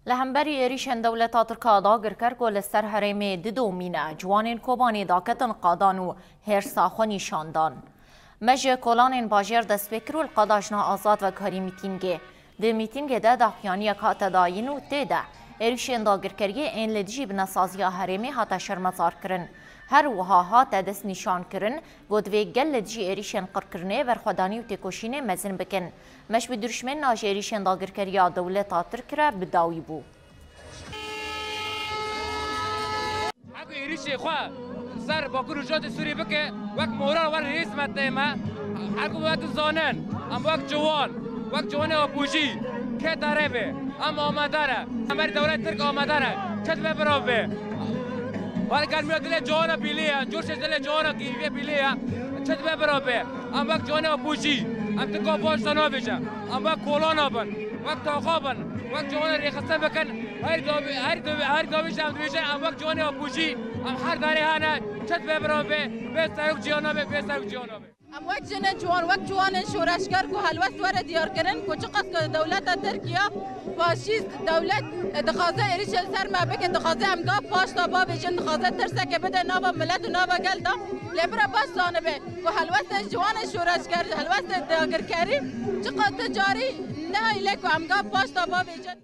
لهمبری ایریشن دولتا ترکا داگر کرگو لستر هرمی ددومینه جوانین کوبانی داکتن قادان و هرسا خو نشاندان. مجه کلانین باجر دست بکرو القاداشنا آزاد و کاری میتینگه. ده میتینگه ده داخیانی اکات داین و تیده. ایریشن داگر کرگی این لدجی بناسازیا هرمی حتا شرمزار کرن. هر وها هات دست نشان کرن گودوی گل لدجی ایریشن قرکرنه ورخدانی و تکوشینه مزن بکن. مش بدرشمن ناج ایریشن داگر کریا دولتا ترکره بداوی بو. اگه ایریشی خواه سر با کروجات سوری بکه وقت مورال ور رئیس متهمه اگه وقت زانن ام وقت جوان آبوجی که داره به ام آمداره امر دولت ترک آمداره چت به برابه ولی گرمی دل جوان بیلیه جوش دل جوان گیوی بیلیه چت به برابه ام وقت جوان آبوجی ام تکا باش سنا بشه ام وقت کولان بن وقت آقا بن وقت جوان ریخستن بکن هر داویش هم دویشه ام وقت جوان آبوجی ام هر داری هنه چت به برابه به سرک جیانابه ام وقت جوان شورشگر کو حلوت ور دیار کردن کو چقدر دولت ترکیه فاشیست دولت دخازه ایریش سر ما بکن دخازه امگاه پاش تا باب جن دخازه ترسه که بده ناوا ملت و ناوا گلدا لبرا باش سانه به کو حلوت جوان شورشگر حلوت داگرکاری چقدر تجاری نه ایله کو امگاه پاش تا باب جن